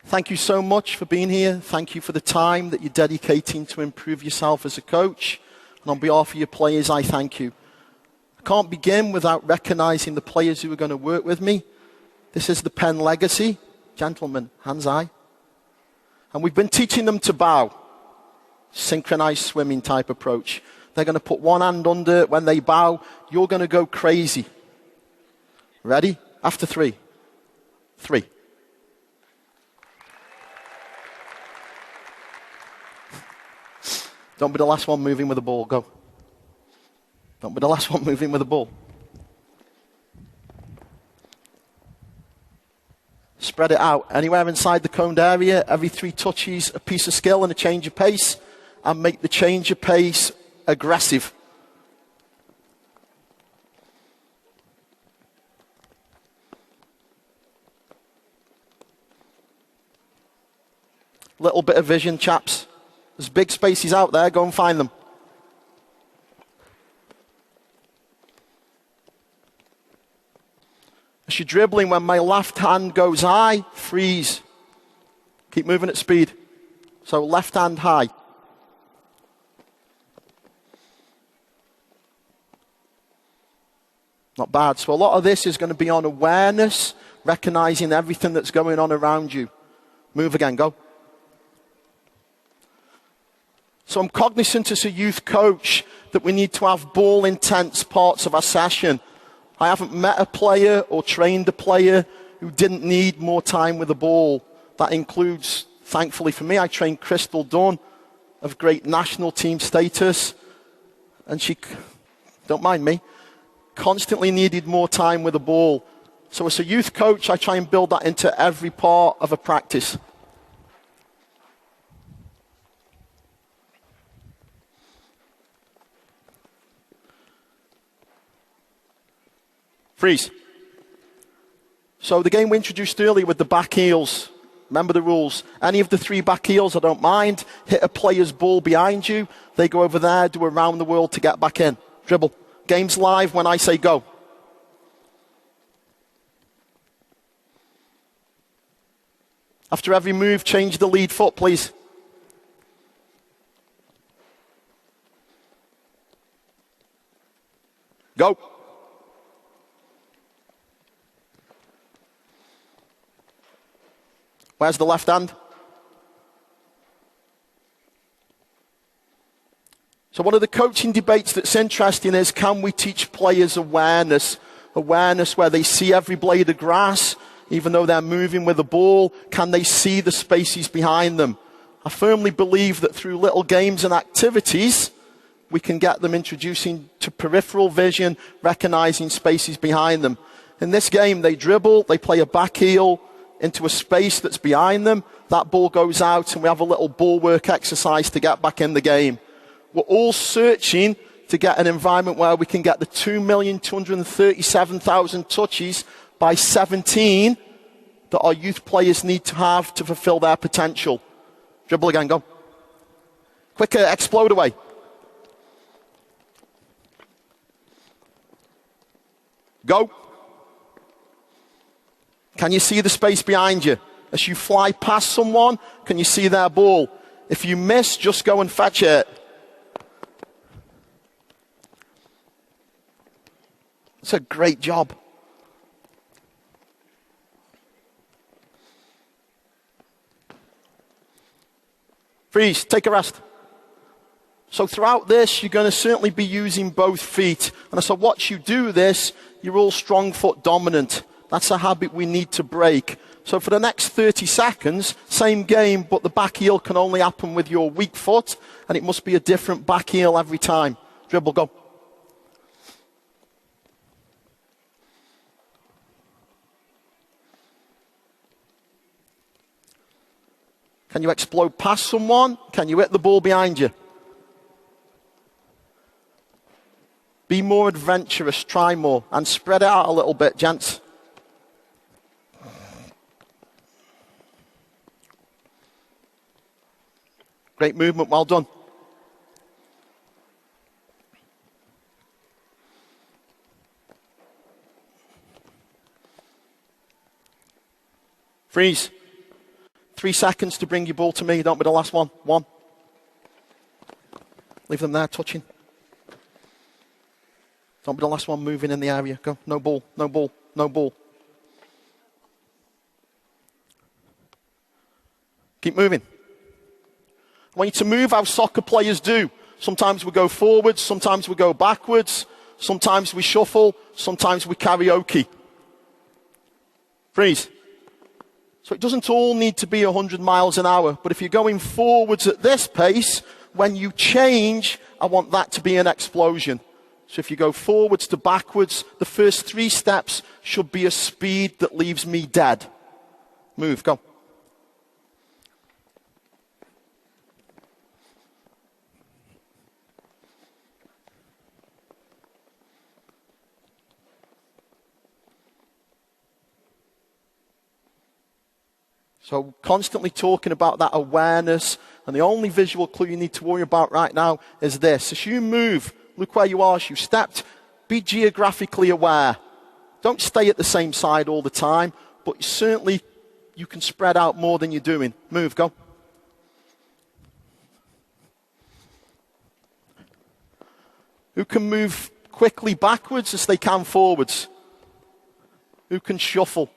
Thank you so much for being here. Thank you for the time that you're dedicating to improve yourself as a coach. And on behalf of your players, I thank you. I can't begin without recognizing the players who are going to work with me. This is the Penn legacy. Gentlemen, hands high. And we've been teaching them to bow. Synchronized swimming type approach. They're going to put one hand under when they bow. You're going to go crazy. Ready? After 3. 3. Don't be the last one moving with the ball. Go. Don't be the last one moving with the ball. Spread it out. Anywhere inside the coned area, every 3 touches, a piece of skill and a change of pace. And make the change of pace aggressive. Little bit of vision, chaps. There's big spaces out there. Go and find them. As you're dribbling, when my left hand goes high, freeze. Keep moving at speed. So left hand high. Not bad. So a lot of this is going to be on awareness, recognizing everything that's going on around you. Move again. Go. So I'm cognizant as a youth coach that we need to have ball-intense parts of our session. I haven't met a player or trained a player who didn't need more time with the ball. That includes, thankfully for me, I trained Crystal Dunn of great national team status. And she, don't mind me, constantly needed more time with the ball. So as a youth coach, I try and build that into every part of a practice. Freeze. So the game we introduced earlier with the back heels. Remember the rules. Any of the 3 back heels, I don't mind. Hit a player's ball behind you. They go over there, do a round the world to get back in. Dribble. Game's live when I say go. After every move, change the lead foot, please. Go. Where's the left hand? So one of the coaching debates that's interesting is, can we teach players awareness? Awareness where they see every blade of grass, even though they're moving with the ball. Can they see the spaces behind them? I firmly believe that through little games and activities, we can get them introducing to peripheral vision, recognizing spaces behind them. In this game, they dribble, they play a back heel into a space that's behind them. That ball goes out and we have a little ball work exercise to get back in the game. We're all searching to get an environment where we can get the 2,237,000 touches by 17 that our youth players need to have to fulfill their potential. Dribble again, go. Quicker, explode away. Go. Can you see the space behind you? As you fly past someone, can you see their ball? If you miss, just go and fetch it. It's a great job. Freeze, take a rest. So throughout this, you're going to certainly be using both feet. And as I watch you do this, you're all strong foot dominant. That's a habit we need to break. So for the next 30 seconds, same game, but the back heel can only happen with your weak foot, and it must be a different back heel every time. Dribble, go. Can you explode past someone? Can you hit the ball behind you? Be more adventurous, try more, and spread it out a little bit, gents. Great movement, well done. Freeze. 3 seconds to bring your ball to me. Don't be the last one. 1. Leave them there, touching. Don't be the last one moving in the area. Go. No ball, no ball, no ball. Keep moving. I want you to move how soccer players do. Sometimes we go forwards, sometimes we go backwards, sometimes we shuffle, sometimes we karaoke. Freeze. So it doesn't all need to be 100 miles an hour, but if you're going forwards at this pace, when you change, I want that to be an explosion. So if you go forwards to backwards, the first 3 steps should be a speed that leaves me dead. Move, go. So constantly talking about that awareness, and the only visual clue you need to worry about right now is this. As you move, look where you are, as you stepped, be geographically aware. Don't stay at the same side all the time, but certainly you can spread out more than you're doing. Move, go. Who can move quickly backwards as they can forwards? Who can shuffle?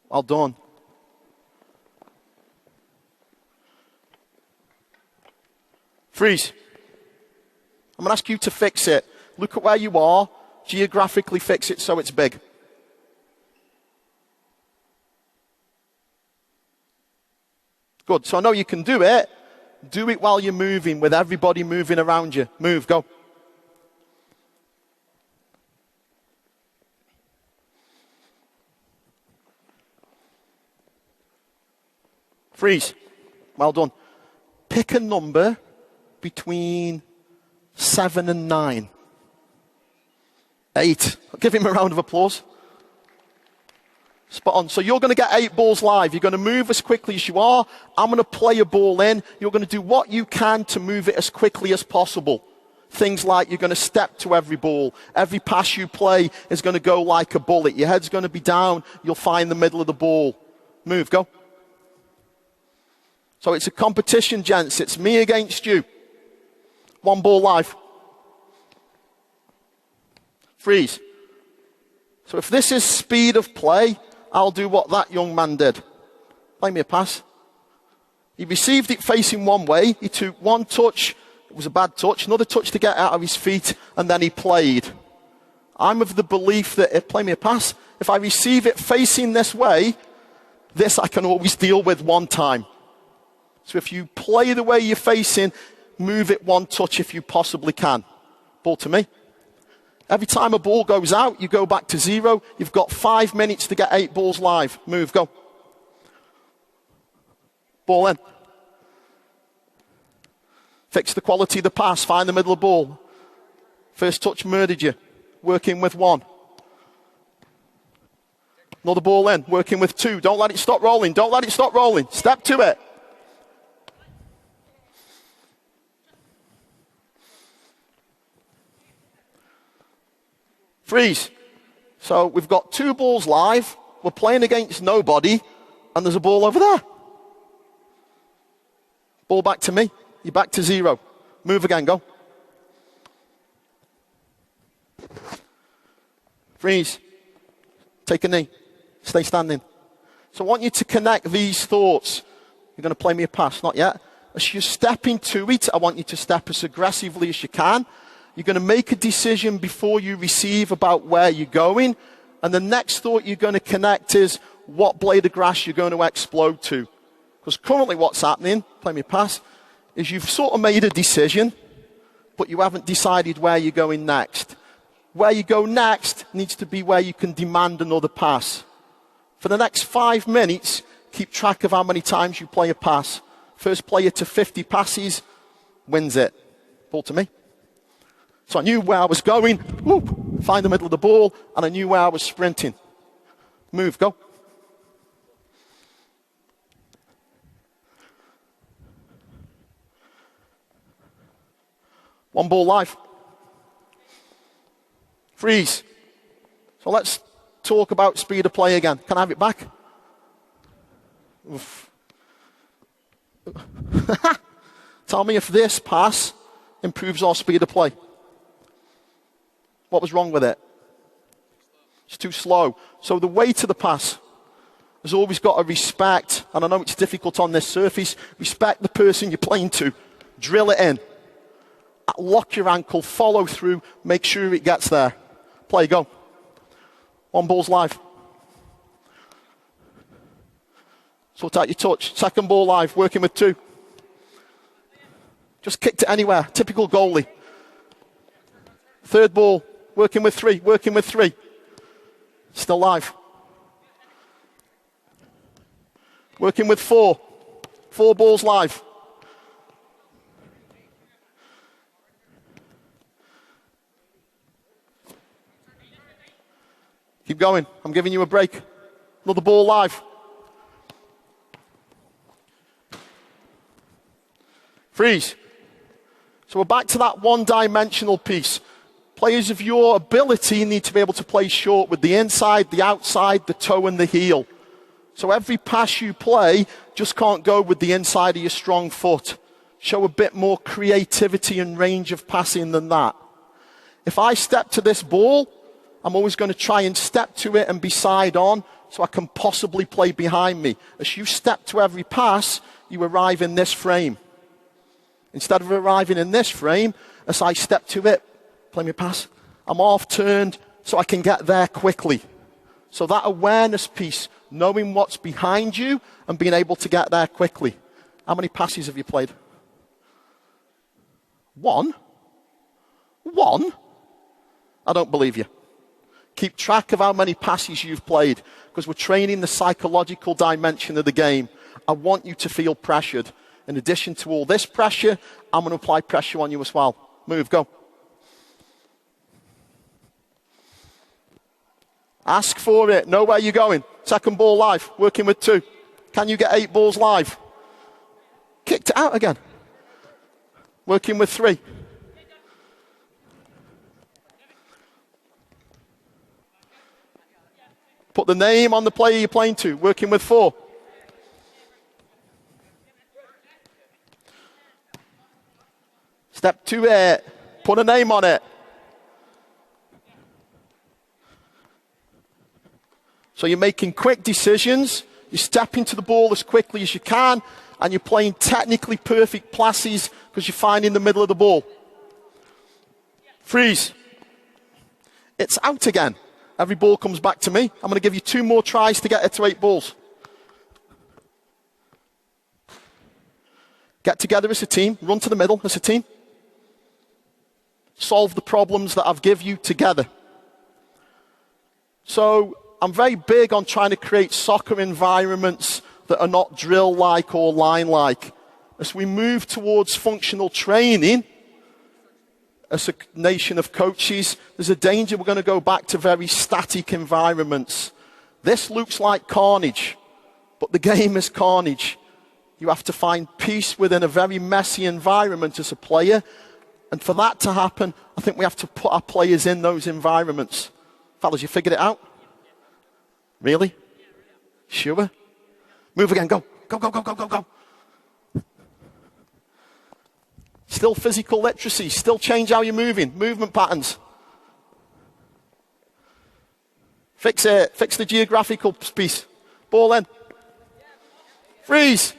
Well done. Freeze. I'm going to ask you to fix it. Look at where you are. Geographically fix it so it's big. Good. So I know you can do it. Do it while you're moving, with everybody moving around you. Move, go. Freeze. Well done. Pick a number between 7 and 9. 8. I'll give him a round of applause. Spot on. So you're going to get 8 balls live. You're going to move as quickly as you are. I'm going to play a ball in. You're going to do what you can to move it as quickly as possible. Things like you're going to step to every ball. Every pass you play is going to go like a bullet. Your head's going to be down. You'll find the middle of the ball. Move, go. So it's a competition, gents. It's me against you. 1 ball live. Freeze. So if this is speed of play, I'll do what that young man did. Play me a pass. He received it facing one way. He took 1 touch. It was a bad touch. Another touch to get out of his feet. And then he played. I'm of the belief that, play me a pass, if I receive it facing this way, this I can always deal with 1 time. So if you play the way you're facing, move it 1 touch if you possibly can. Ball to me. Every time a ball goes out, you go back to 0. You've got 5 minutes to get 8 balls live. Move, go. Ball in. Fix the quality of the pass. Find the middle of the ball. First touch murdered you. Working with 1. Another ball in. Working with 2. Don't let it stop rolling. Don't let it stop rolling. Step to it. Freeze. So we've got 2 balls live. We're playing against nobody. And there's a ball over there. Ball back to me. You're back to 0. Move again. Go. Freeze. Take a knee. Stay standing. So I want you to connect these thoughts. You're going to play me a pass. Not yet. As you step into it, I want you to step as aggressively as you can. You're going to make a decision before you receive about where you're going. And the next thought you're going to connect is what blade of grass you're going to explode to. Because currently what's happening, play me a pass, is you've sort of made a decision, but you haven't decided where you're going next. Where you go next needs to be where you can demand another pass. For the next 5 minutes, keep track of how many times you play a pass. First player to 50 passes wins it. Ball to me. So I knew where I was going, whoop, find the middle of the ball, and I knew where I was sprinting. Move, go. One ball live. Freeze. So let's talk about speed of play again. Can I have it back? Oof. Tell me if this pass improves our speed of play. What was wrong with it? It's too slow. So the way to the pass has always got to respect, and I know it's difficult on this surface, respect the person you're playing to. Drill it in. Lock your ankle, follow through, make sure it gets there. Play, go. One ball's live. Sort out your touch. Second ball live, working with 2. Just kicked it anywhere. Typical goalie. Third ball, working with 3, working with 3. Still live. Working with 4. 4 balls live. Keep going. I'm giving you a break. Another ball live. Freeze. So we're back to that one-dimensional piece. Players of your ability need to be able to play short with the inside, the outside, the toe and the heel. So every pass you play just can't go with the inside of your strong foot. Show a bit more creativity and range of passing than that. If I step to this ball, I'm always going to try and step to it and be side on so I can possibly play behind me. As you step to every pass, you arrive in this frame. Instead of arriving in this frame, as I step to it, play me pass, I'm off turned so I can get there quickly. So that awareness piece, knowing what's behind you and being able to get there quickly. How many passes have you played? 1? 1? I don't believe you. Keep track of how many passes you've played, because we're training the psychological dimension of the game. I want you to feel pressured. In addition to all this pressure, I'm going to apply pressure on you as well. Move, go. Ask for it. Know where you're going. Second ball live. Working with 2. Can you get 8 balls live? Kicked it out again. Working with 3. Put the name on the player you're playing to. Working with 4. Step to it. Put a name on it. So you're making quick decisions. You're stepping to the ball as quickly as you can. And you're playing technically perfect passes because you're finding the middle of the ball. Freeze. It's out again. Every ball comes back to me. I'm going to give you 2 more tries to get it to 8 balls. Get together as a team. Run to the middle as a team. Solve the problems that I've given you together. So I'm very big on trying to create soccer environments that are not drill-like or line-like. As we move towards functional training, as a nation of coaches, there's a danger we're going to go back to very static environments. This looks like carnage, but the game is carnage. You have to find peace within a very messy environment as a player. And for that to happen, I think we have to put our players in those environments. Fellas, you figured it out? Really? Sure? Move again, go. Go, go, go, go, go, go. Still physical literacy, still change how you're moving, movement patterns. Fix it, fix the geographical piece. Ball in. Freeze.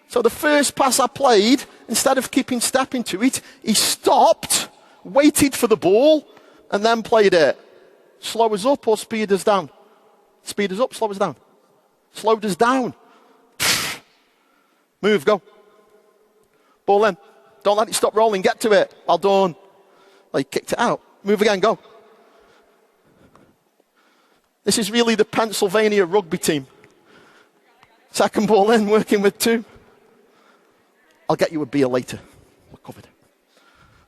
So the first pass I played, instead of keeping stepping to it, he stopped, waited for the ball, and then played it. Slow us up or speed us down? Speed us up, slow us down. Slowed us down. Move, go. Ball in. Don't let it stop rolling. Get to it. Well done. Well, he kicked it out. Move again, go. This is really the Pennsylvania rugby team. Second ball in, working with 2. I'll get you a beer later. We're covered.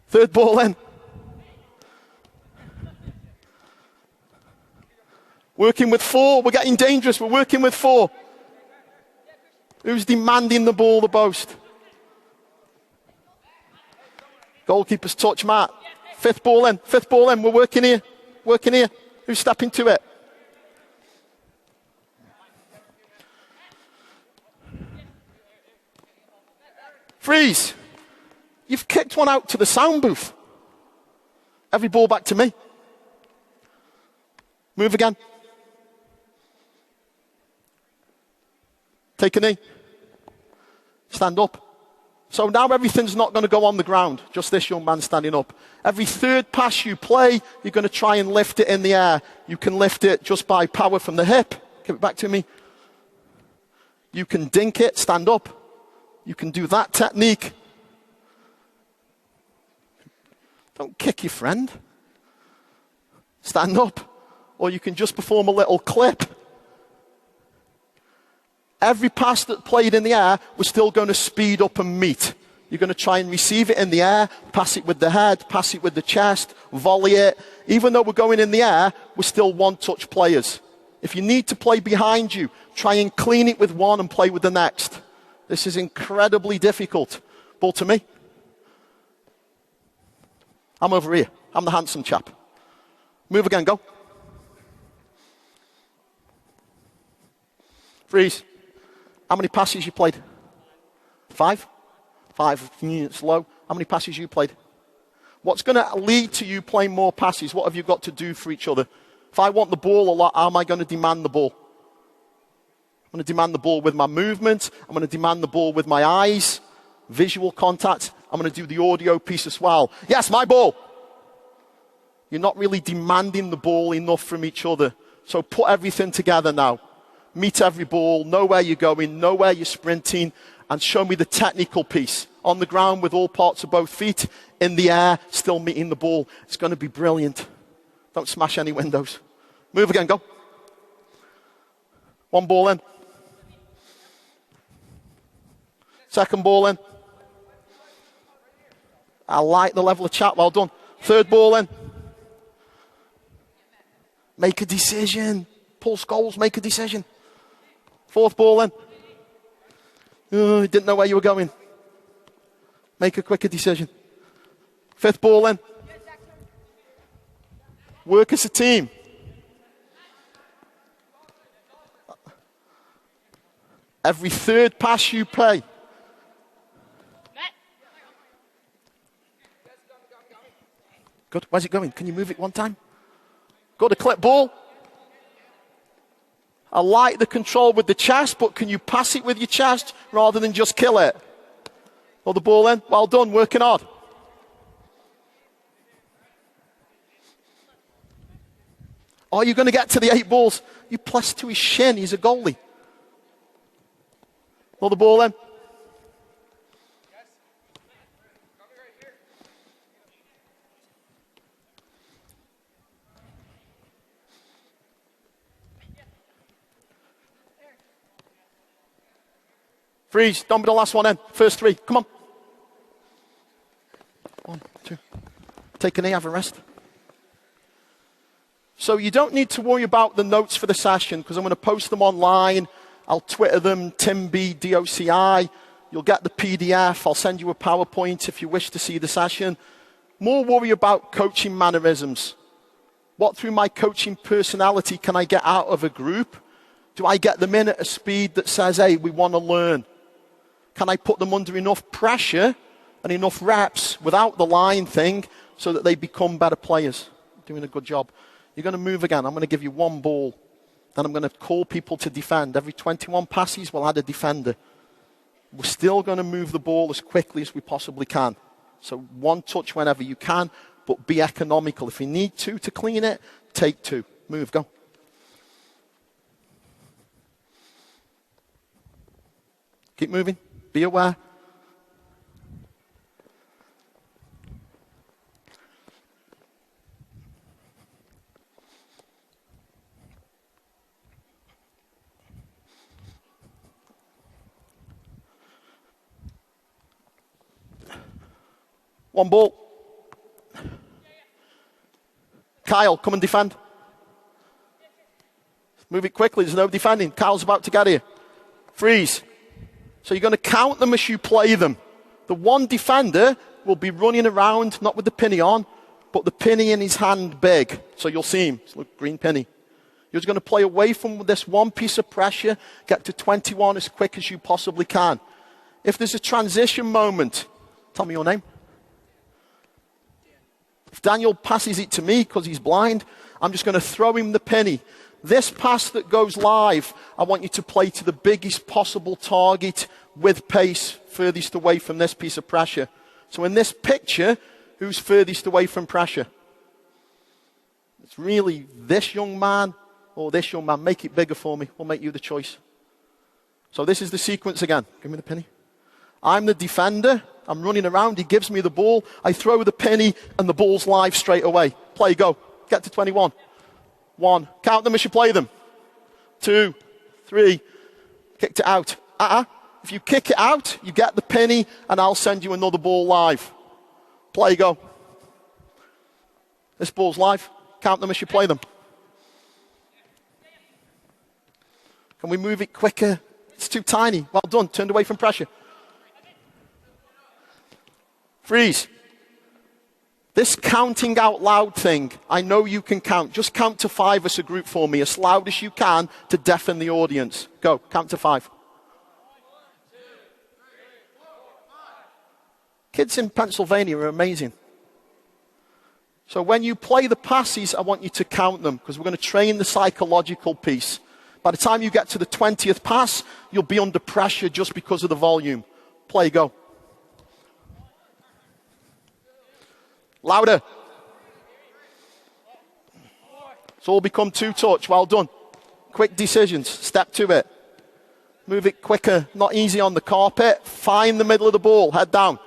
Third ball in. Working with 4. We're getting dangerous. We're working with 4. Who's demanding the ball the most? Goalkeeper's touch, Matt. 5th ball in. 5th ball in. We're working here. Working here. Who's stepping to it? Freeze. You've kicked one out to the sound booth. Every ball back to me. Move again. Take a knee. Stand up. So now everything's not going to go on the ground. Just this young man standing up. Every third pass you play, you're going to try and lift it in the air. You can lift it just by power from the hip. Give it back to me. You can dink it, stand up. You can do that technique. Don't kick your friend. Stand up. Or you can just perform a little clip. Every pass that played in the air, we're still going to speed up and meet. You're going to try and receive it in the air, pass it with the head, pass it with the chest, volley it. Even though we're going in the air, we're still one-touch players. If you need to play behind you, try and clean it with one and play with the next. This is incredibly difficult. Ball to me. I'm over here. I'm the handsome chap. Move again, go. Freeze. How many passes you played? 5? 5, slow. How many passes you played? What's going to lead to you playing more passes? What have you got to do for each other? If I want the ball a lot, how am I going to demand the ball? I'm going to demand the ball with my movement. I'm going to demand the ball with my eyes, visual contact. I'm going to do the audio piece as well. Yes, my ball. You're not really demanding the ball enough from each other. So put everything together now. Meet every ball, know where you're going, know where you're sprinting, and show me the technical piece. On the ground with all parts of both feet, in the air, still meeting the ball. It's going to be brilliant. Don't smash any windows. Move again, go. One ball in. Second ball in. I like the level of chat, well done. Third ball in. Make a decision. Paul Scholes, make a decision. Fourth ball in. Oh, didn't know where you were going. Make a quicker decision. Fifth ball in. Work as a team. Every third pass you play. Good. Where's it going? Can you move it one time? Go to clip ball. I like the control with the chest, but can you pass it with your chest rather than just kill it? Or the ball in. Well done, working hard. Are you going to get to the 8 balls? You press to his shin, he's a goalie. Or the ball in. Freeze, don't be the last one in. First 3, come on. 1, 2. Take a knee, have a rest. So you don't need to worry about the notes for the session because I'm going to post them online. I'll Twitter them, TimBDOCI. You'll get the PDF. I'll send you a PowerPoint if you wish to see the session. More worry about coaching mannerisms. What through my coaching personality can I get out of a group? Do I get them in at a speed that says, hey, we want to learn? Can I put them under enough pressure and enough reps without the line thing so that they become better players? Doing a good job. You're going to move again. I'm going to give you one ball. Then I'm going to call people to defend. Every 21 passes, we'll add a defender. We're still going to move the ball as quickly as we possibly can. So one touch whenever you can, but be economical. If you need to clean it, take 2. Move, go. Keep moving. Be aware. One ball. Kyle, come and defend. Move it quickly. There's no defending. Kyle's about to get here. Freeze. So you're going to count them as you play them. The one defender will be running around, not with the penny on, but the penny in his hand big. So you'll see him. Look, green penny. You're just going to play away from this one piece of pressure, get to 21 as quick as you possibly can. If there's a transition moment, tell me your name. If Daniel passes it to me because he's blind, I'm just going to throw him the penny. This pass that goes live, I want you to play to the biggest possible target with pace, furthest away from this piece of pressure. So in this picture, who's furthest away from pressure? It's really this young man or this young man. Make it bigger for me. We'll make you the choice. So this is the sequence again. Give me the penny. I'm the defender. I'm running around. He gives me the ball. I throw the penny and the ball's live straight away. Play, go. Get to 21. 1. Count them as you play them. 2, 3. Kicked it out. If you kick it out, you get the penny and I'll send you another ball live. Play, go. This ball's live. Count them as you play them. Can we move it quicker? It's too tiny. Well done. Turned away from pressure. Freeze. This counting out loud thing, I know you can count. Just count to 5 as a group for me, as loud as you can to deafen the audience. Go, count to 5. Kids in Pennsylvania are amazing. So when you play the passes, I want you to count them because we're going to train the psychological piece. By the time you get to the 20th pass, you'll be under pressure just because of the volume. Play, go. Louder. It's all become 2-touch. Well done. Quick decisions. Step to it. Move it quicker. Not easy on the carpet. Find the middle of the ball. Head down.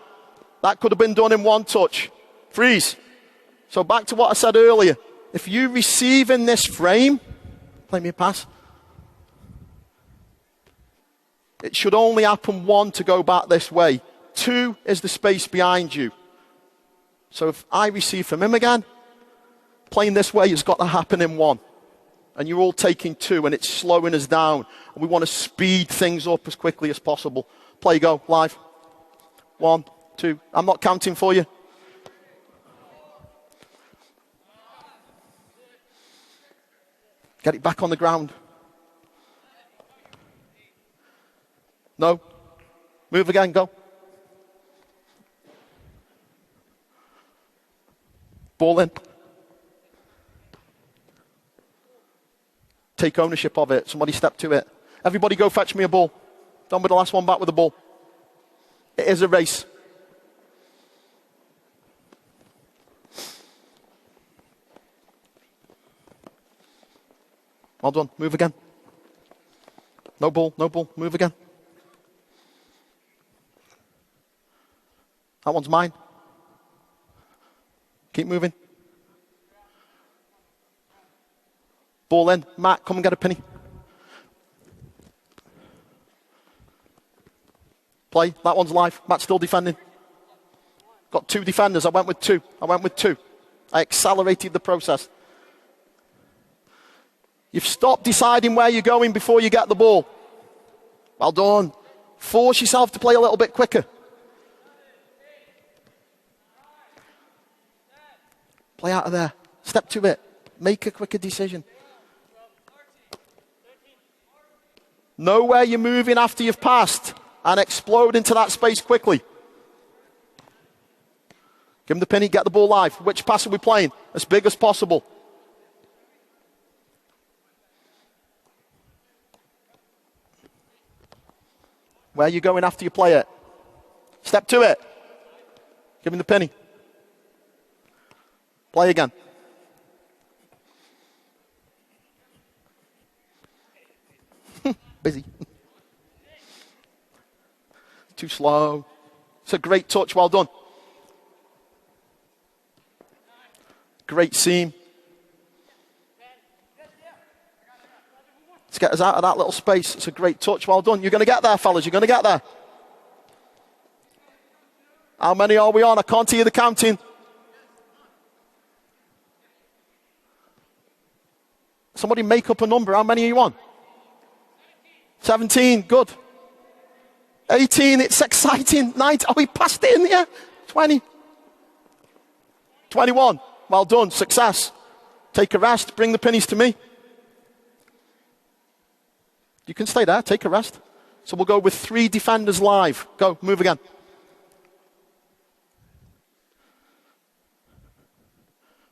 That could have been done in 1 touch. Freeze. So back to what I said earlier. If you receive in this frame, play me a pass. It should only happen 1 to go back this way. 2 is the space behind you. So if I receive from him again, playing this way has got to happen in 1. And you're all taking 2 and it's slowing us down. And we want to speed things up as quickly as possible. Play, go, live. 1, 2. I'm not counting for you. Get it back on the ground. No. Move again, go. Ball in. Take ownership of it. Somebody step to it. Everybody go fetch me a ball. Don't be the last one back with the ball. It is a race. Well done. Move again. No ball, no ball. Move again. That one's mine. Keep moving. Ball in. Matt, come and get a penny. Play. That one's live. Matt's still defending. Got 2 defenders. I went with 2. I accelerated the process. You've stopped deciding where you're going before you get the ball. Well done. Force yourself to play a little bit quicker. Play out of there. Step to it. Make a quicker decision. Know where you're moving after you've passed and explode into that space quickly. Give him the penny, get the ball live. Which pass are we playing? As big as possible. Where are you going after you play it? Step to it. Give him the penny. Play again. Busy. Too slow. It's a great touch. Well done. Great seam. Let's get us out of that little space. It's a great touch. Well done. You're going to get there, fellas. You're going to get there. How many are we on? I can't hear the counting. Somebody make up a number. How many are you on? 17. Good. 18. It's exciting. 19. Oh, we passed it in here. 20. 21. Well done. Success. Take a rest. Bring the pennies to me. You can stay there. Take a rest. So we'll go with 3 defenders live. Go, move again.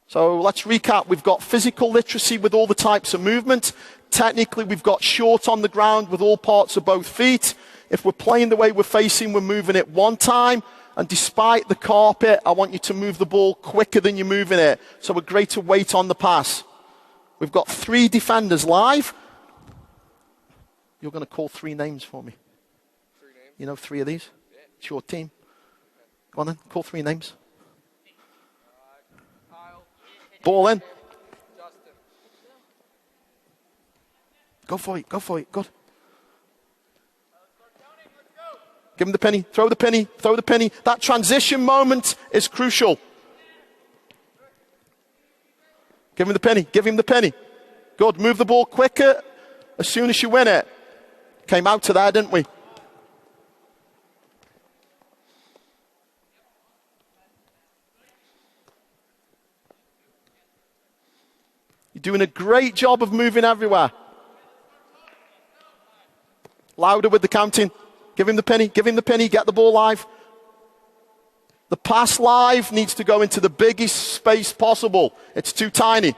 So let's recap. We've got physical literacy with all the types of movement. Technically, we've got short on the ground with all parts of both feet. If we're playing the way we're facing, we're moving it one time. And despite the carpet, I want you to move the ball quicker than you're moving it. So a greater weight on the pass. We've got 3 defenders live. You're going to call 3 names for me. 3 names? You know 3 of these? Yeah. It's your team. Go on then, call 3 names. Kyle. Ball in. Justin. Go for it, go for it. Good. Give him the penny. Throw the penny. Throw the penny. That transition moment is crucial. Give him the penny. Give him the penny. Good. Move the ball quicker as soon as you win it. Came out to there, didn't we? You're doing a great job of moving everywhere. Louder with the counting. Give him the penny. Give him the penny. Get the ball live. The pass live needs to go into the biggest space possible. It's too tiny.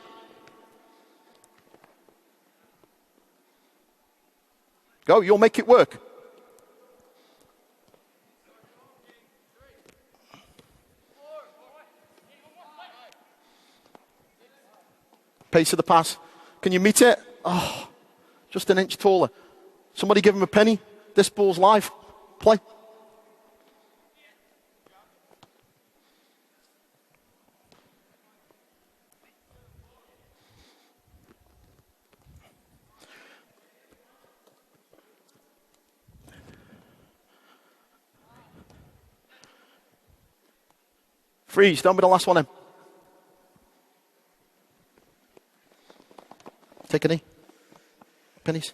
Go, you'll make it work. Pace of the pass. Can you meet it? Oh, just an inch taller. Somebody give him a penny. This ball's live. Play. Freeze. Don't be the last one in. Take a knee. Pennies.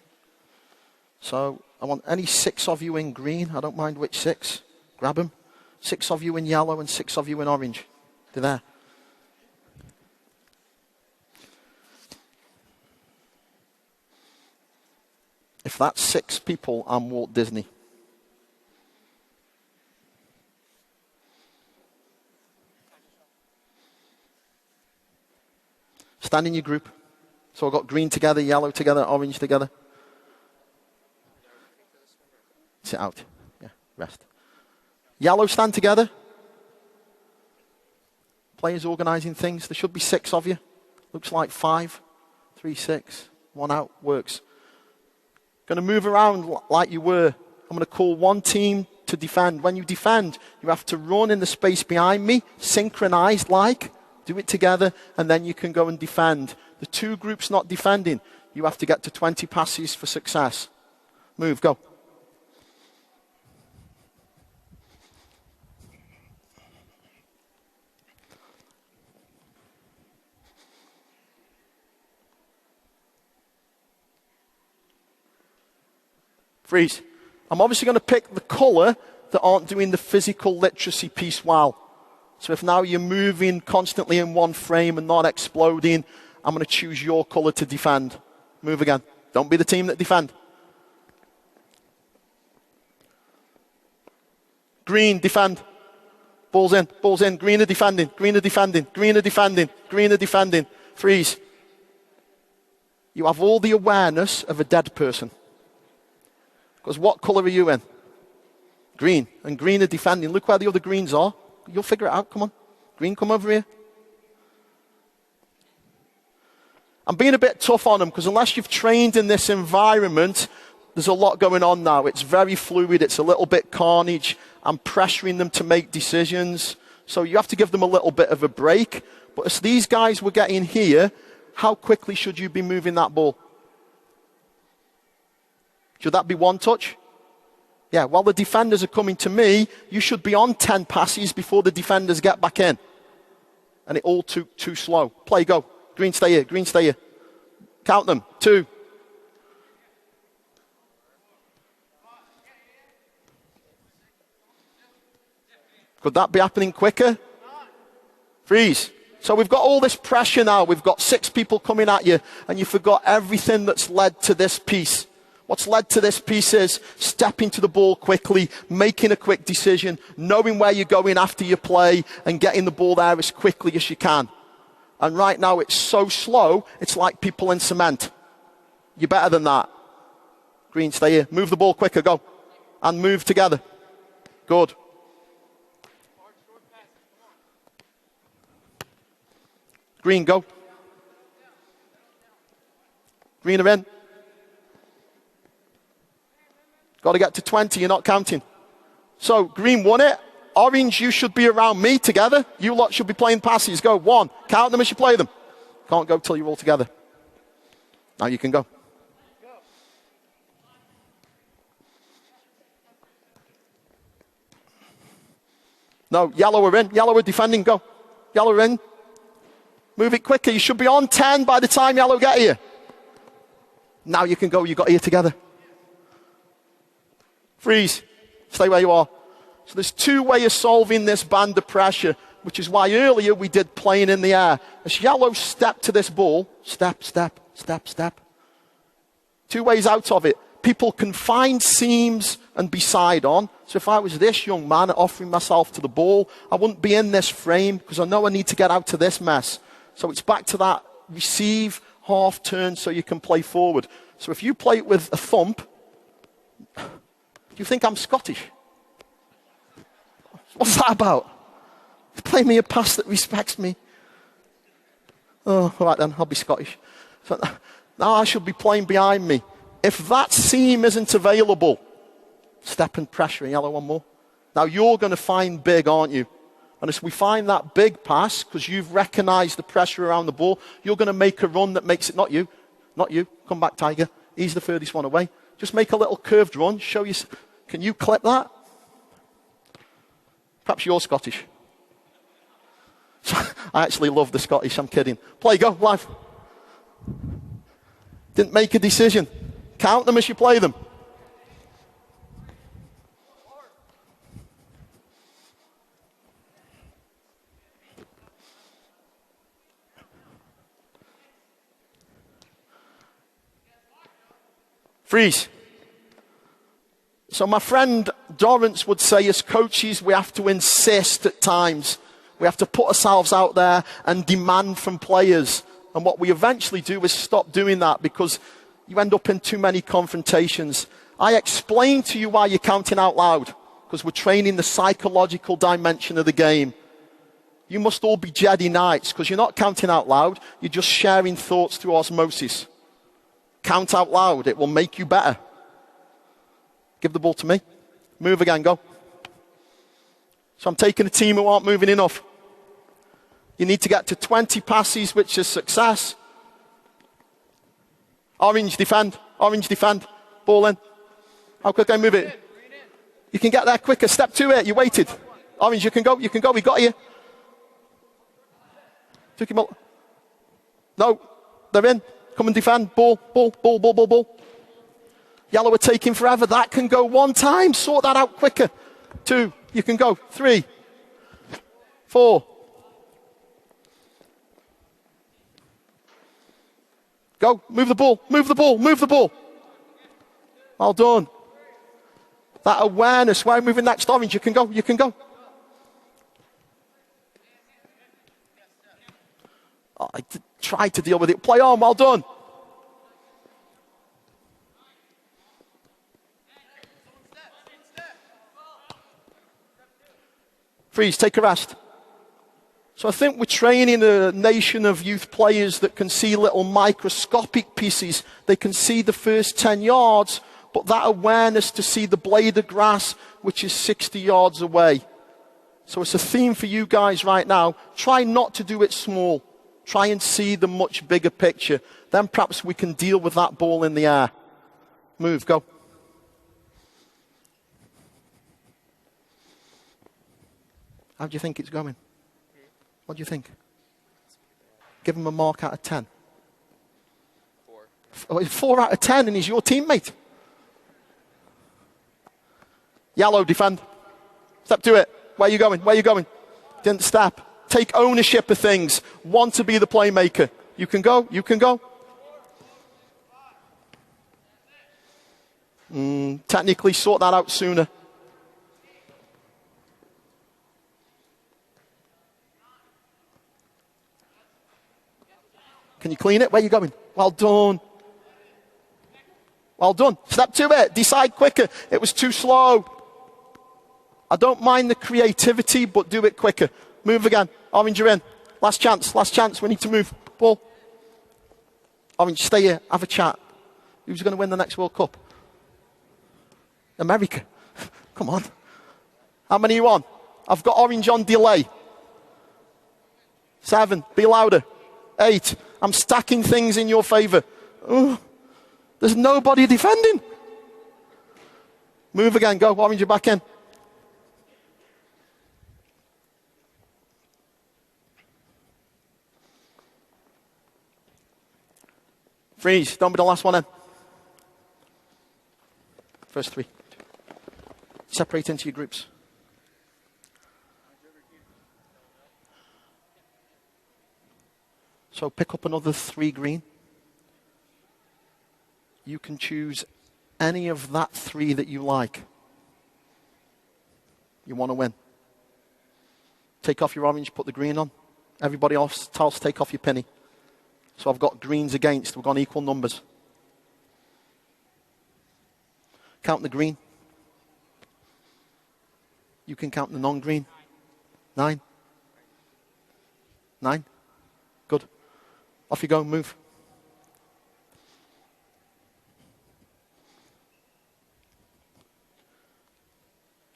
So I want any 6 of you in green. I don't mind which 6. Grab them. 6 of you in yellow and 6 of you in orange. They're there. If that's 6 people, I'm Walt Disney. Stand in your group. So I've got green together, yellow together, orange together. Sit out. Yeah, rest. Yellow, stand together. Players organising things. There should be 6 of you. Looks like 5. 3, 6. 1 out. Works. Going to move around like you were. I'm going to call one team to defend. When you defend, you have to run in the space behind me, synchronized like. Do it together, and then you can go and defend. The 2 groups not defending, you have to get to 20 passes for success. Move, go. Freeze. I'm obviously going to pick the colour that aren't doing the physical literacy piece well. So if now you're moving constantly in one frame and not exploding, I'm going to choose your colour to defend. Move again. Don't be the team that defend. Green, defend. Balls in, balls in. Green are defending, green are defending, green are defending, green are defending. Freeze. You have all the awareness of a dead person. Because what colour are you in? Green. And green are defending. Look where the other greens are. You'll figure it out. Come on. Green, come over here. I'm being a bit tough on them because unless you've trained in this environment, there's a lot going on now. It's very fluid. It's a little bit carnage. I'm pressuring them to make decisions. So you have to give them a little bit of a break. But as these guys were getting here, how quickly should you be moving that ball? Should that be 1 touch? Yeah, while the defenders are coming to me, you should be on 10 passes before the defenders get back in. And it all too slow. Play, go. Green, stay here. Green, stay here. Count them. 2. Could that be happening quicker? Freeze. So we've got all this pressure now. We've got 6 people coming at you, and you forgot everything that's led to this piece. What's led to this piece is stepping to the ball quickly, making a quick decision, knowing where you're going after you play, and getting the ball there as quickly as you can. And right now it's so slow, it's like people in cement. You're better than that. Green, stay here. Move the ball quicker, go. And move together. Good. Green, go. Green are in. Got to get to 20, you're not counting. So, green won it. Orange, you should be around me together. You lot should be playing passes. Go, 1. Count them as you play them. Can't go till you're all together. Now you can go. No, yellow are in. Yellow are defending. Go. Yellow are in. Move it quicker. You should be on 10 by the time yellow get here. Now you can go. You got here together. Freeze. Stay where you are. So there's 2 ways of solving this band of pressure, which is why earlier we did playing in the air. As yellow step to this ball, step, step, step, step. 2 ways out of it. People can find seams and be side on. So if I was this young man offering myself to the ball, I wouldn't be in this frame because I know I need to get out to this mess. So it's back to that receive, half turn so you can play forward. So if you play it with a thump, do you think I'm Scottish? What's that about? Play me a pass that respects me. Oh, all right then, I'll be Scottish. So now I should be playing behind me. If that seam isn't available, step and pressure, yellow one more. Now you're going to find big, aren't you? And as we find that big pass, because you've recognized the pressure around the ball, you're going to make a run that makes it, not you, come back Tiger. He's the furthest one away. Just make a little curved run, show you, can you clip that? Perhaps you're Scottish. I actually love the Scottish, I'm kidding. Play, go, live. Didn't make a decision. Count them as you play them. Freeze. So my friend Dorrance would say, as coaches, we have to insist at times. We have to put ourselves out there and demand from players. And what we eventually do is stop doing that because you end up in too many confrontations. I explain to you why you're counting out loud, because we're training the psychological dimension of the game. You must all be Jedi Knights, because you're not counting out loud, you're just sharing thoughts through osmosis. Count out loud, it will make you better. Give the ball to me. Move again, go. So I'm taking a team who aren't moving enough. You need to get to 20 passes, which is success. Orange defend, ball in. How quick I move it? You can get there quicker, step to it, you waited. Orange, you can go, we got you. Took him up. No, they're in. Come and defend, ball. Yellow are taking forever, that can go 1 time, sort that out quicker. 2, you can go, 3, 4. Go, move the ball. Well done. That awareness, where are we moving next, Orange? You can go. Oh, I tried to deal with it. Play on, well done. Freeze, take a rest. So I think we're training a nation of youth players that can see little microscopic pieces. They can see the first 10 yards, but that awareness to see the blade of grass, which is 60 yards away. So it's a theme for you guys right now. Try not to do it small. Try and see the much bigger picture. Then perhaps we can deal with that ball in the air. Move, go. How do you think it's going? What do you think? Give him a mark out of 10. 4. 4 out of 10 and he's your teammate. Yellow, defend. Step to it. Where are you going? Didn't step. Take ownership of things. Want to be the playmaker. You can go. Technically, sort that out sooner. Can you clean it? Where are you going? Well done. Well done. Step to it. Decide quicker. It was too slow. I don't mind the creativity, but do it quicker. Move again. Orange, you're in. Last chance. Last chance. We need to move. Ball. Orange, stay here. Have a chat. Who's going to win the next World Cup? America. Come on. How many are you on? I've got orange on delay. 7. Be louder. 8. I'm stacking things in your favor. Oh, there's nobody defending. Move again. Go. Orange, you're back in. Freeze. Don't be the last one in. First 3. Separate into your groups. So pick up another 3 green. You can choose any of that 3 that you like. You want to win. Take off your orange, put the green on. Everybody else, take off your penny. So I've got greens against. We've got equal numbers. Count the green. You can count the non-green. 9. 9. Good. Off you go, move.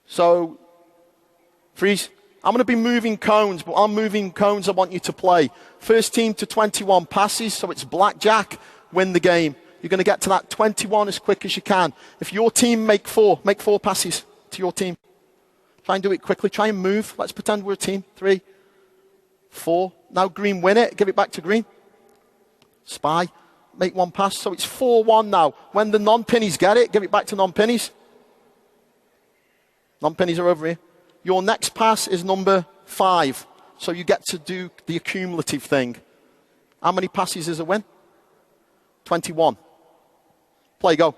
So, freeze. I'm going to be moving cones, but I'm moving cones I want you to play. First team to 21 passes, so it's blackjack, win the game. You're going to get to that 21 as quick as you can. If your team make 4 passes to your team. Try and do it quickly. Try and move. Let's pretend we're a team. 3, 4. Now green win it. Give it back to green. Spy. Make 1 pass. So it's 4-1 now. When the non-pennies get it, give it back to non-pennies. Non-pennies are over here. Your next pass is number 5. So you get to do the accumulative thing. How many passes is a win? 21. Play, go.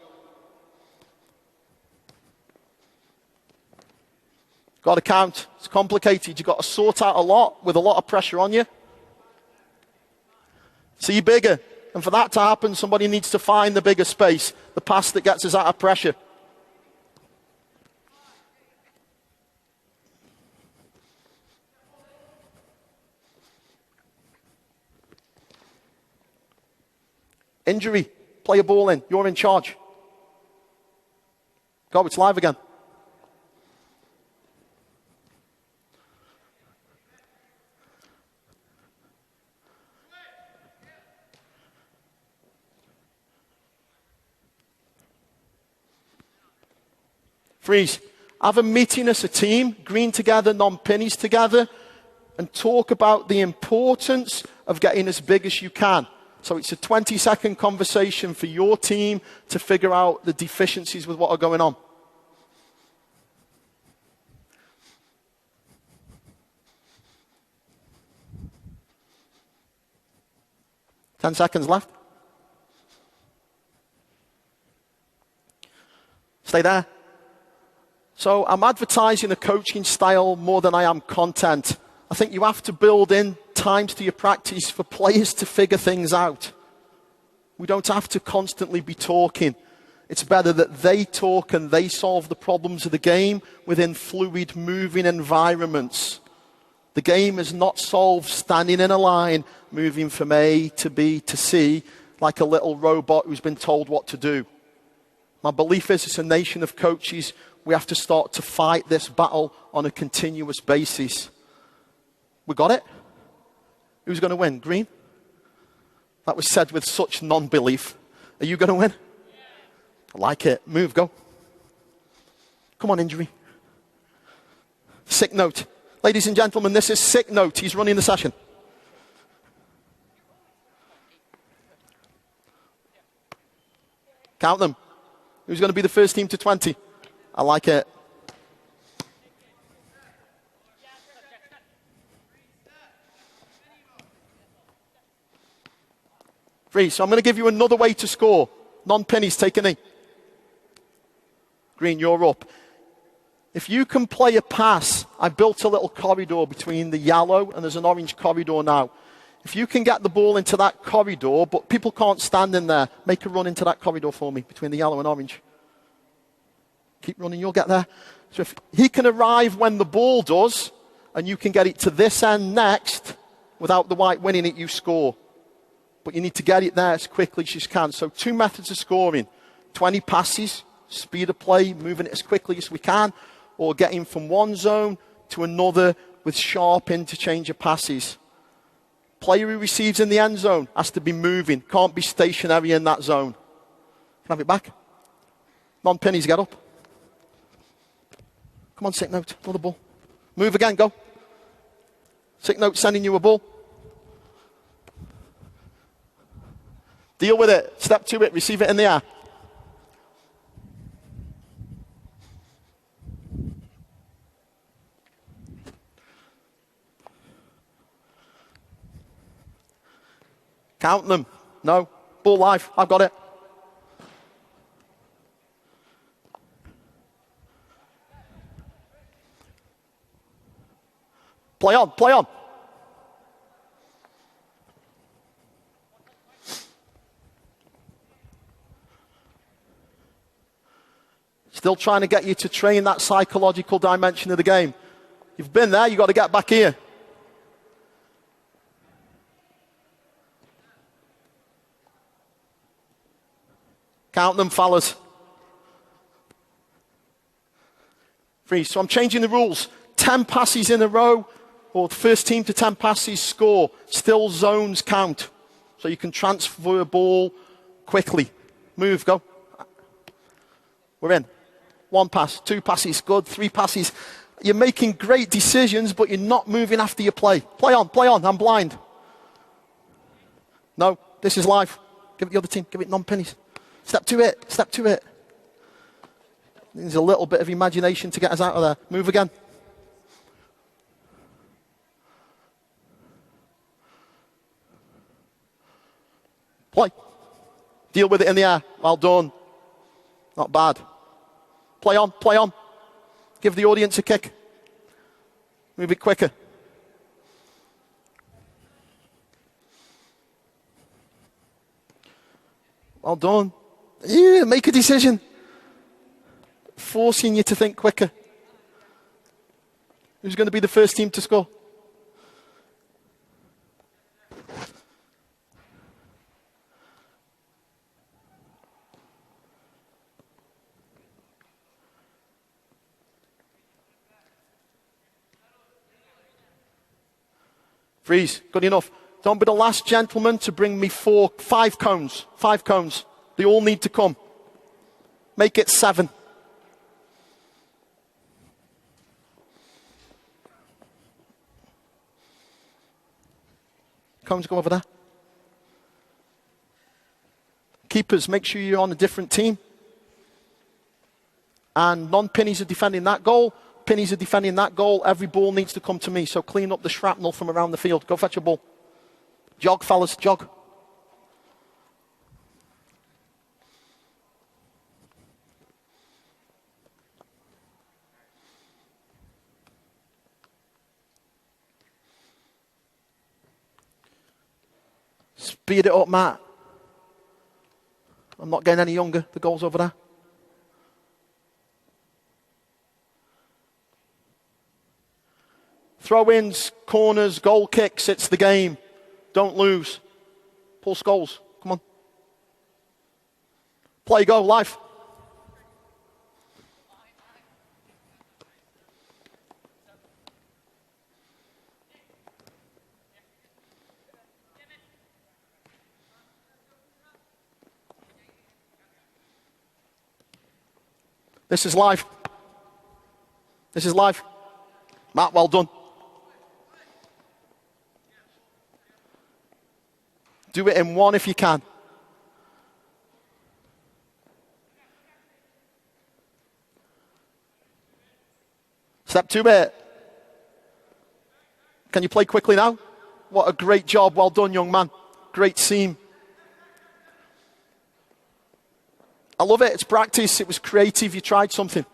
Got to count. It's complicated. You've got to sort out a lot with a lot of pressure on you. See bigger. And for that to happen, somebody needs to find the bigger space. The pass that gets us out of pressure. Injury. Play a ball in. You're in charge. Go, it's live again. Freeze. Have a meeting as a team, green together, non-pennies together, and talk about the importance of getting as big as you can. So it's a 20-second conversation for your team to figure out the deficiencies with what are going on. Ten seconds left. Stay there. So I'm advertising a coaching style more than I am content. I think you have to build in times to your practice for players to figure things out. We don't have to constantly be talking. It's better that they talk and they solve the problems of the game within fluid, moving environments. The game is not solved standing in a line, moving from A to B to C, like a little robot who's been told what to do. My belief is it's a nation of coaches. We have to start to fight this battle on a continuous basis. We got it? Who's going to win? Green? That was said with such non-belief. Are you going to win? I like it. Move, go. Come on, injury. Sick note. Ladies and gentlemen, this is sick note. He's running the session. Count them. Who's going to be the first team to 20? I like it. Free. So I'm going to give you another way to score. Non-pennies, take a knee. Green, you're up. If you can play a pass, I built a little corridor between the yellow and there's an orange corridor now. If you can get the ball into that corridor, but people can't stand in there, make a run into that corridor for me between the yellow and orange. Keep running, you'll get there. So if he can arrive when the ball does, and you can get it to this end next, without the white winning it, you score. But you need to get it there as quickly as you can. So 2 methods of scoring. 20 passes, speed of play, moving it as quickly as we can, or getting from one zone to another with sharp interchange of passes. Player who receives in the end zone has to be moving, can't be stationary in that zone. Can I have it back? Non-pennies, get up. Come on, sick note, another ball. Move again, go. Sick note sending you a ball. Deal with it, step to it, receive it in the air. Count them. No. Ball live. I've got it. Play on. Play on. Still trying to get you to train that psychological dimension of the game. You've been there. You've got to get back here. Count them, fellas. Freeze. So I'm changing the rules. 10 passes in a row, or the first team to 10 passes score. Still zones count. So you can transfer a ball quickly. Move, go. We're in. 1 pass, 2 passes, good. 3 passes. You're making great decisions, but you're not moving after you play. Play on, I'm blind. No, this is live. Give it the other team, give it non-pennies. Step to it. There's a little bit of imagination to get us out of there. Move again. Play. Deal with it in the air. Well done. Not bad. Play on. Give the audience a kick. Move it quicker. Well done. Yeah, make a decision. Forcing you to think quicker. Who's going to be the first team to score? Freeze. Good enough. Don't be the last gentleman to bring me 5 cones. 5 cones. They all need to come. Make it 7. Cones go over there. Keepers, make sure you're on a different team. And non-pennies are defending that goal. Pennies are defending that goal. Every ball needs to come to me. So clean up the shrapnel from around the field. Go fetch a ball. Jog, fellas, jog. Speed it up, Matt. I'm not getting any younger. The goal's over there. Throw-ins, corners, goal kicks, it's the game. Don't lose. Pull Scholes, come on. Play, go, live. This is live. This is live. Matt, well done. Do it in 1 if you can. Step 2 it. Can you play quickly now? What a great job. Well done, young man. Great seam. I love it. It's practice. It was creative. You tried something.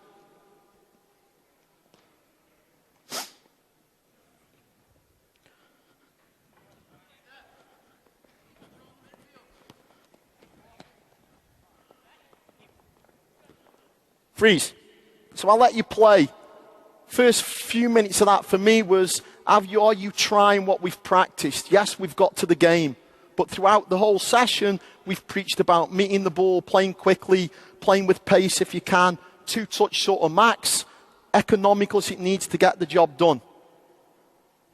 Freeze. So I'll let you play. First few minutes of that for me was, are you trying what we've practiced? Yes, we've got to the game. But throughout the whole session, we've preached about meeting the ball, playing quickly, playing with pace if you can, 2-touch sort of max, economical as it needs to get the job done.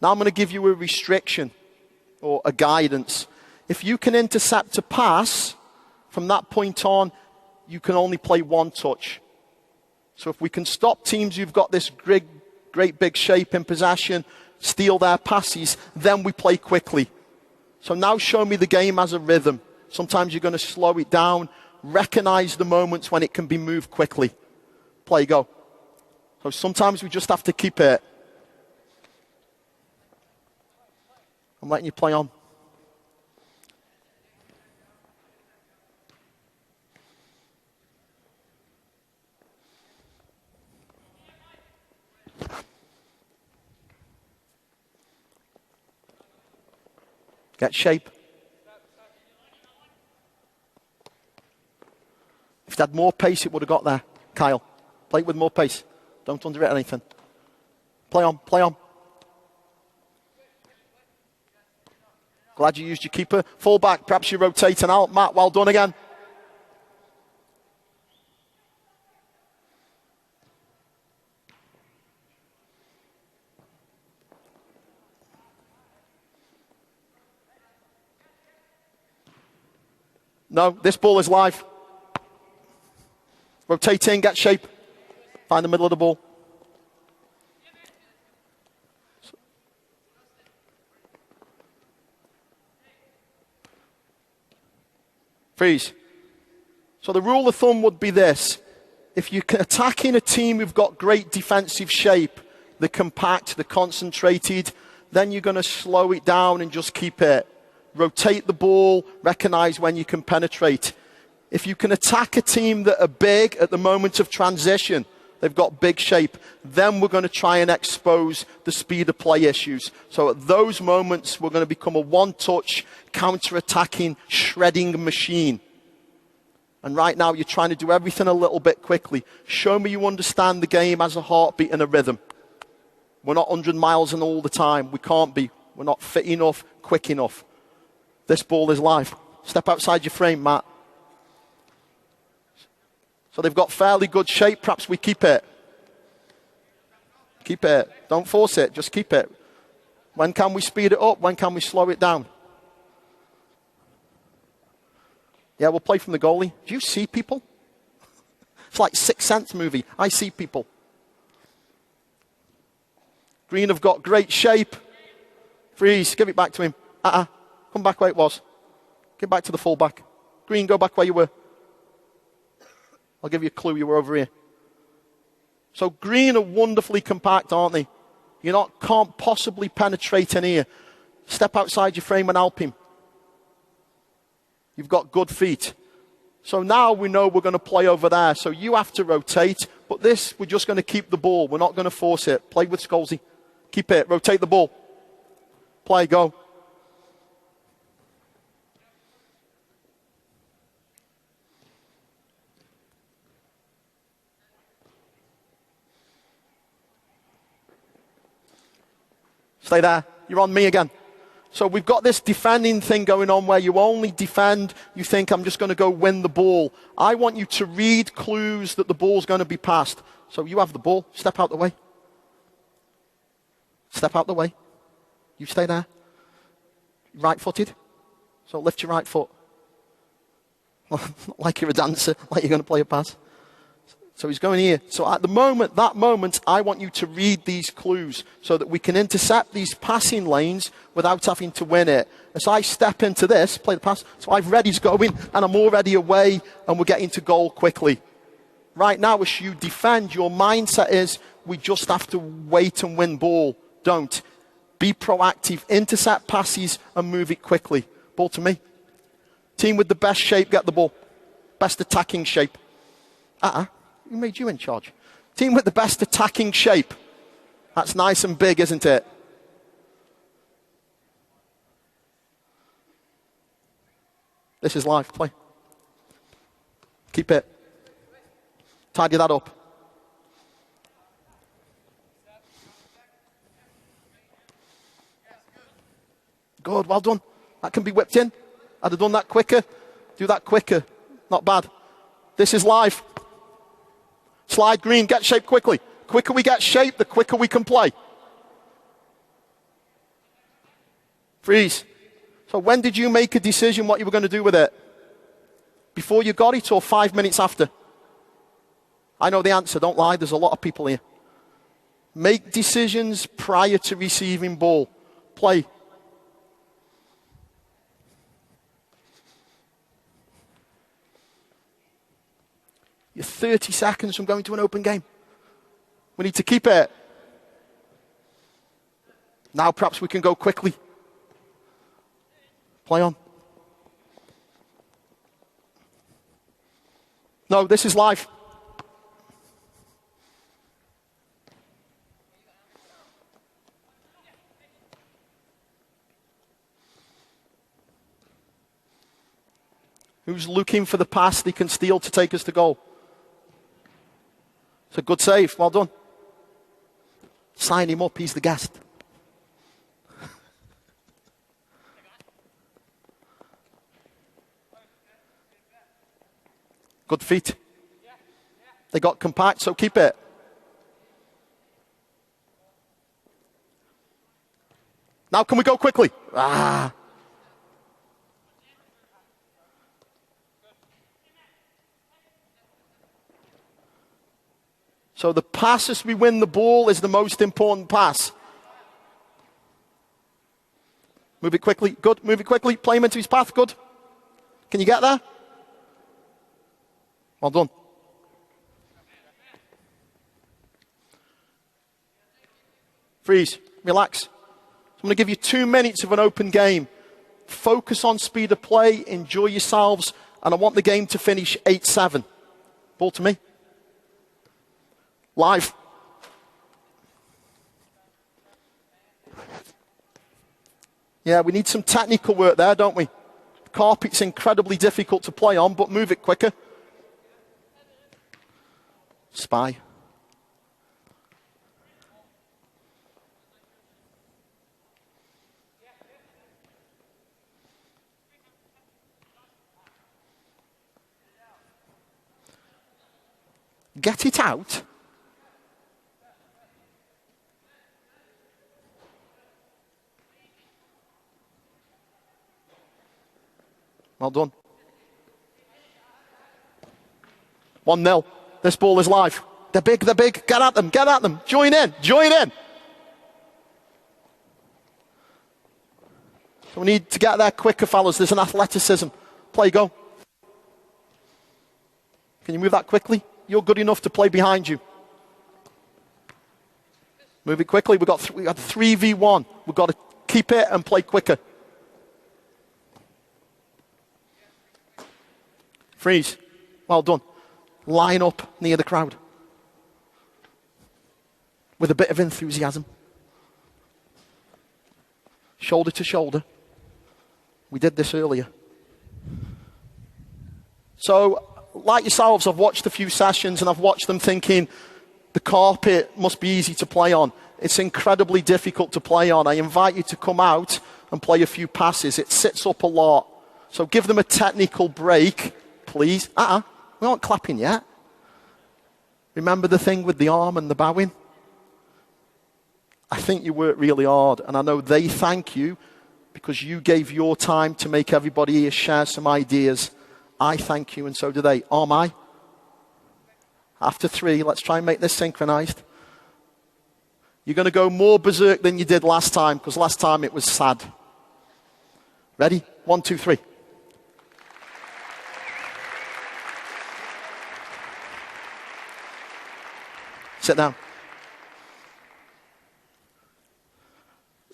Now I'm going to give you a restriction or a guidance. If you can intercept a pass, from that point on, you can only play 1 touch. So if we can stop teams who've got this great big shape in possession, steal their passes, then we play quickly. So now show me the game as a rhythm. Sometimes you're going to slow it down, recognize the moments when it can be moved quickly. Play, go. So sometimes we just have to keep it. I'm letting you play on. Get shape. If it had more pace, it would have got there. Kyle, play it with more pace. Don't underrate anything. Play on, play on. Glad you used your keeper. Fall back, perhaps you're rotating out. Matt, well done again. No, this ball is live. Rotate in, get shape. Find the middle of the ball. Freeze. So the rule of thumb would be this. If you're attacking a team who've got great defensive shape, they're compact, they're concentrated, then you're going to slow it down and just keep it. Rotate the ball, recognize when you can penetrate. If you can attack a team that are big at the moment of transition, they've got big shape, then we're going to try and expose the speed of play issues. So at those moments, we're going to become a one-touch, counter-attacking, shredding machine. And right now, you're trying to do everything a little bit quickly. Show me you understand the game as a heartbeat and a rhythm. We're not 100 miles an hour all the time. We can't be. We're not fit enough, quick enough. This ball is live. Step outside your frame, Matt. So they've got fairly good shape. Perhaps we keep it. Keep it. Don't force it. Just keep it. When can we speed it up? When can we slow it down? Yeah, we'll play from the goalie. Do you see people? It's like Sixth Sense movie. I see people. Green have got great shape. Freeze. Give it back to him. Come back where it was. Get back to the fullback. Green, go back where you were. I'll give you a clue. You were over here. So Green are wonderfully compact, aren't they? Can't possibly penetrate in here. Step outside your frame and help him. You've got good feet. So now we know we're going to play over there. So you have to rotate. But this, we're just going to keep the ball. We're not going to force it. Play with Scholesy. Keep it. Rotate the ball. Play, go. Stay there. You're on me again. So we've got this defending thing going on where you only defend. You think, I'm just going to go win the ball. I want you to read clues that the ball's going to be passed. So you have the ball. Step out the way. Step out the way. You stay there. Right-footed. So lift your right foot. Like you're a dancer. Like you're going to play a pass. So he's going here. So at that moment, I want you to read these clues so that we can intercept these passing lanes without having to win it. As I step into this, play the pass. So I've read he's going and I'm already away and we're getting to goal quickly. Right now, as you defend, your mindset is we just have to wait and win ball. Don't. Be proactive, intercept passes and move it quickly. Ball to me. Team with the best shape, get the ball. best attacking shape. Who made you in charge? Team with the best attacking shape. That's nice and big, isn't it? This is live. Play. Keep it. Tidy that up. Good, well done. That can be whipped in. I'd have done that quicker. Do that quicker. Not bad. This is live. Slide green, get shape quickly. Quicker we get shape, the quicker we can play. Freeze. So when did you make a decision what you were going to do with it? Before you got it or 5 minutes after? I know the answer, don't lie, there's a lot of people here. Make decisions prior to receiving ball. Play. You're 30 seconds from going to an open game. We need to keep it. Now perhaps we can go quickly. Play on. No, this is live. Who's looking for the pass they can steal to take us to goal? It's a good save. Well done. Sign him up. He's the guest. Good feet. They got compact, so keep it. Now can we go quickly? So the pass as we win the ball is the most important pass. Move it quickly. Good. Move it quickly. Play him into his path. Good. Can you get there? Well done. Freeze. Relax. I'm going to give you 2 minutes of an open game. Focus on speed of play. Enjoy yourselves. And I want the game to finish 8-7. Ball to me. Live. Yeah, we need some technical work there, don't we? Carpet's incredibly difficult to play on, but move it quicker. Spy. Get it out. Well done. 1-0. This ball is live. They're big, they're big. Get at them, get at them. Join in, join in. So we need to get there quicker, fellas. There's an athleticism. Play, go. Can you move that quickly? You're good enough to play behind you. Move it quickly. We got 3v1. We've got to keep it and play quicker. Freeze. Well done. Line up near the crowd. With a bit of enthusiasm. Shoulder to shoulder. We did this earlier. So, like yourselves, I've watched a few sessions and I've watched them thinking, the carpet must be easy to play on. It's incredibly difficult to play on. I invite you to come out and play a few passes. It sits up a lot. So give them a technical break, please. We aren't clapping yet. Remember the thing with the arm and the bowing? I think you worked really hard, and I know they thank you because you gave your time to make everybody here share some ideas. I thank you, and so do they. Arm I. After 3, let's try and make this synchronized. You're going to go more berserk than you did last time, because last time it was sad. Ready? 1, 2, 3. Sit down.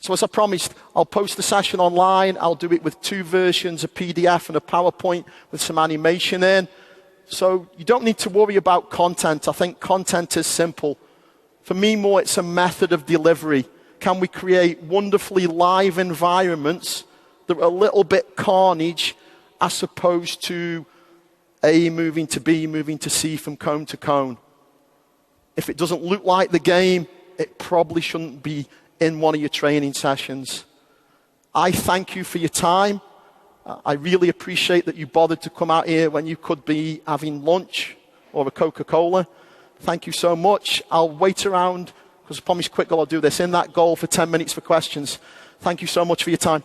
So as I promised, I'll post the session online. I'll do it with 2 versions, a PDF and a PowerPoint with some animation in. So you don't need to worry about content. I think content is simple. For me, more it's a method of delivery. Can we create wonderfully live environments that are a little bit carnage as opposed to A moving to B, moving to C from cone to cone? If it doesn't look like the game, it probably shouldn't be in one of your training sessions. I thank you for your time. I really appreciate that you bothered to come out here when you could be having lunch or a Coca-Cola. Thank you so much. I'll wait around, because I promised Quick Goal I'll do this, in that goal for 10 minutes for questions. Thank you so much for your time.